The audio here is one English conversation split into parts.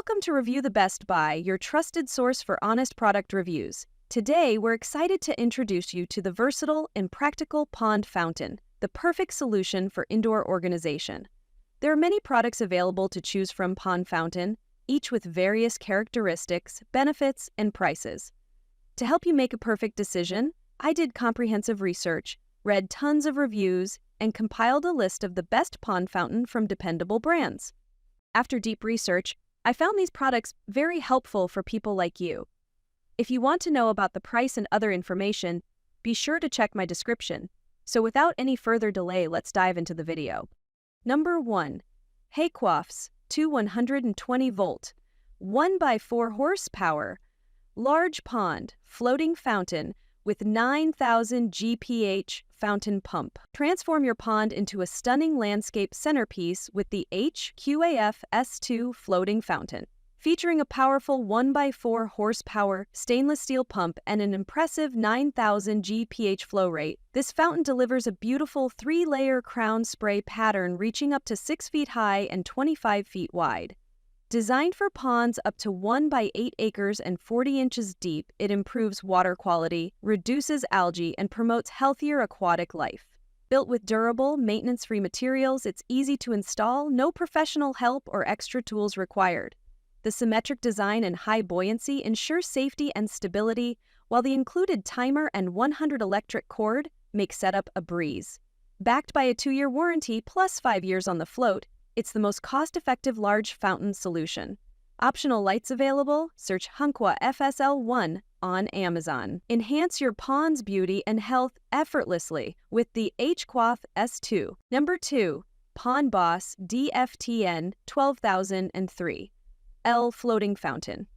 Welcome to Review the Best Buy, your trusted source for honest product reviews. Today, we're excited to introduce you to the versatile and practical pond fountain, the perfect solution for indoor organization. There are many products available to choose from pond fountain, each with various characteristics, benefits, and prices. To help you make a perfect decision, I did comprehensive research, read tons of reviews, and compiled a list of the best pond fountain from dependable brands. After deep research, I found these products very helpful for people like you. If you want to know about the price and other information, be sure to check my description. So without any further delay, let's dive into the video. Number 1. HQAF's 120-volt, 1x4 horsepower, large pond, floating fountain with 9,000 GPH fountain pump. Transform your pond into a stunning landscape centerpiece with the HQAF S2 floating fountain. Featuring a powerful 1x4 horsepower stainless steel pump and an impressive 9,000 GPH flow rate, this fountain delivers a beautiful 3-layer crown spray pattern reaching up to 6 feet high and 25 feet wide. Designed for ponds up to 1 by 8 acres and 40 inches deep, it improves water quality, reduces algae, and promotes healthier aquatic life. Built with durable, maintenance-free materials, it's easy to install, no professional help or extra tools required. The symmetric design and high buoyancy ensure safety and stability, while the included timer and 100 electric cord make setup a breeze. Backed by a 2-year warranty plus 5 years on the float, it's the most cost-effective large fountain solution. Optional lights available? Search Aqua FSL1 on Amazon. Enhance your pond's beauty and health effortlessly with the HQAF S2. Number 2. Pond Boss DFTN 12003 L Floating Fountain.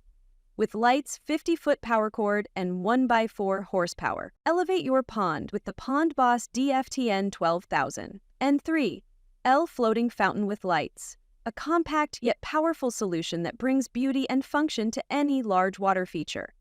With lights, 50-foot power cord, and 1x4 horsepower. Elevate your pond with the Pond Boss DFTN 12000. And 3. L Floating Fountain with Lights, a compact yet powerful solution that brings beauty and function to any large water feature.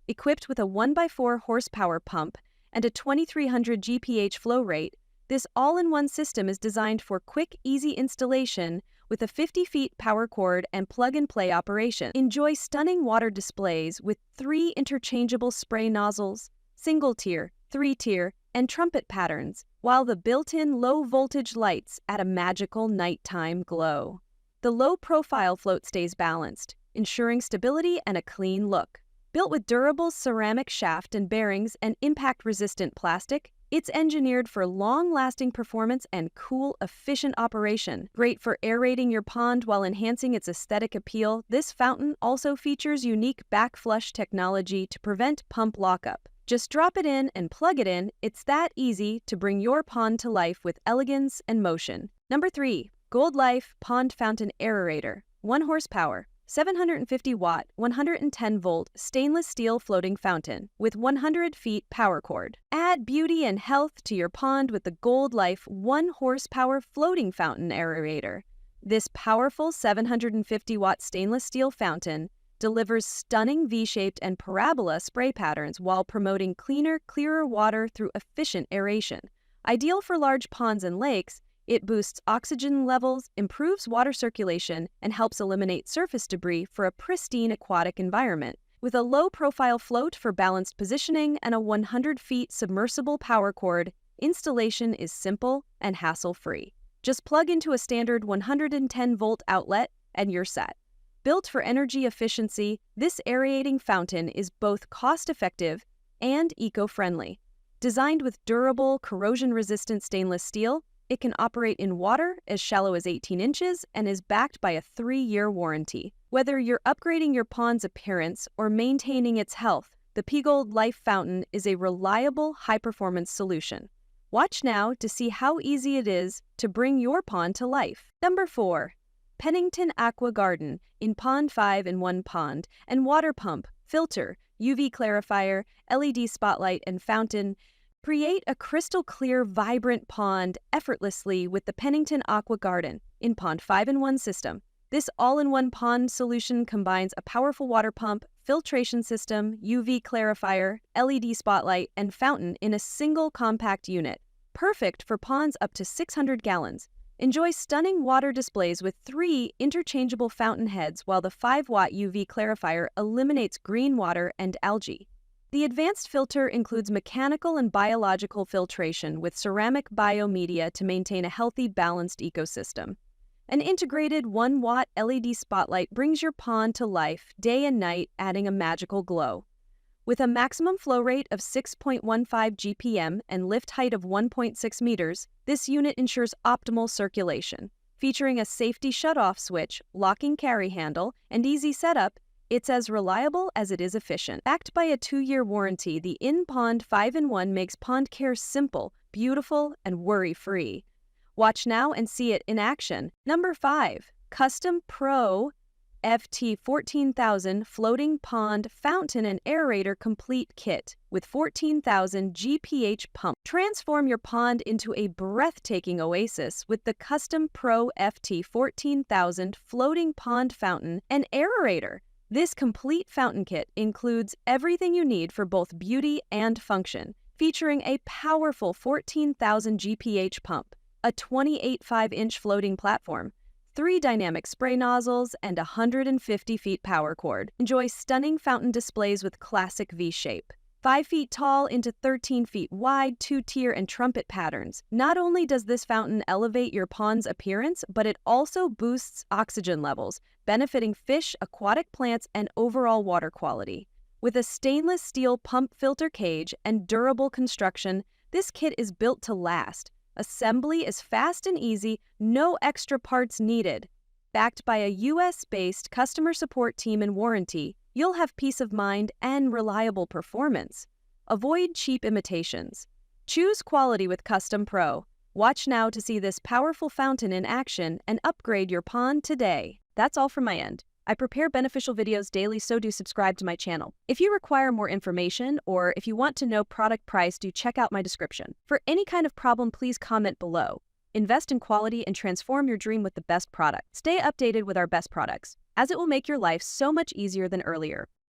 Equipped with a 1x4 horsepower pump and a 2300 GPH flow rate, this all-in-one system is designed for quick, easy installation with a 50-feet power cord and plug-and-play operation. Enjoy stunning water displays with 3 interchangeable spray nozzles, single-tier, 3-tier, and trumpet patterns, while the built-in low-voltage lights add a magical nighttime glow. The low-profile float stays balanced, ensuring stability and a clean look. Built with durable ceramic shaft and bearings and impact-resistant plastic, it's engineered for long-lasting performance and cool, efficient operation. Great for aerating your pond while enhancing its aesthetic appeal, this fountain also features unique backflush technology to prevent pump lockup. Just drop it in and plug it in. It's that easy to bring your pond to life with elegance and motion. Number 3. Goldlife Pond Fountain Aerator, 1 horsepower, 750-watt, 110-volt stainless steel floating fountain with 100 feet power cord. Add beauty and health to your pond with the Goldlife 1 horsepower floating fountain aerator. This powerful 750-watt stainless steel fountain delivers stunning V-shaped and parabola spray patterns while promoting cleaner, clearer water through efficient aeration. Ideal for large ponds and lakes, it boosts oxygen levels, improves water circulation, and helps eliminate surface debris for a pristine aquatic environment. With a low-profile float for balanced positioning and a 100-feet submersible power cord, installation is simple and hassle-free. Just plug into a standard 110-volt outlet and you're set. Built for energy efficiency, this aerating fountain is both cost-effective and eco-friendly. Designed with durable, corrosion-resistant stainless steel, it can operate in water as shallow as 18 inches and is backed by a 3-year warranty. Whether you're upgrading your pond's appearance or maintaining its health, the Goldlife fountain is a reliable, high-performance solution. Watch now to see how easy it is to bring your pond to life. Number 4. Pennington Aquagarden Inpond 5-in-1 pond and water pump, filter, UV clarifier, LED spotlight, and fountain. Create a crystal-clear, vibrant pond effortlessly with the Pennington Aquagarden Inpond 5-in-1 system. This all-in-one pond solution combines a powerful water pump, filtration system, UV clarifier, LED spotlight, and fountain in a single compact unit. Perfect for ponds up to 600 gallons. Enjoy stunning water displays with 3 interchangeable fountain heads while the 5-watt UV clarifier eliminates green water and algae. The advanced filter includes mechanical and biological filtration with ceramic biomedia to maintain a healthy, balanced ecosystem. An integrated 1-watt LED spotlight brings your pond to life day and night, adding a magical glow. With a maximum flow rate of 6.15 GPM and lift height of 1.6 meters, this unit ensures optimal circulation. Featuring a safety shutoff switch, locking carry handle, and easy setup, it's as reliable as it is efficient. Backed by a 2-year warranty, the Inpond 5-in-1 makes pond care simple, beautiful, and worry-free. Watch now and see it in action. Number 5. Custom Pro FT 14,000 Floating Pond Fountain and Aerator Complete Kit with 14,000 GPH pump. Transform your pond into a breathtaking oasis with the Custom Pro FT 14,000 Floating Pond Fountain and Aerator. This complete fountain kit includes everything you need for both beauty and function, featuring a powerful 14,000 GPH pump, a 28.5-inch floating platform, 3 dynamic spray nozzles, and 150 feet power cord. Enjoy stunning fountain displays with classic V-shape. 5 feet tall into 13 feet wide, 2-tier and trumpet patterns. Not only does this fountain elevate your pond's appearance, but it also boosts oxygen levels, benefiting fish, aquatic plants, and overall water quality. With a stainless steel pump filter cage and durable construction, this kit is built to last. Assembly is fast and easy, no extra parts needed. Backed by a US-based customer support team and warranty, you'll have peace of mind and reliable performance. Avoid cheap imitations. Choose quality with Custom Pro. Watch now to see this powerful fountain in action and upgrade your pond today. That's all from my end. I prepare beneficial videos daily, so do subscribe to my channel. If you require more information or if you want to know product price, do check out my description. For any kind of problem, please comment below. Invest in quality and transform your dream with the best product. Stay updated with our best products, as it will make your life so much easier than earlier.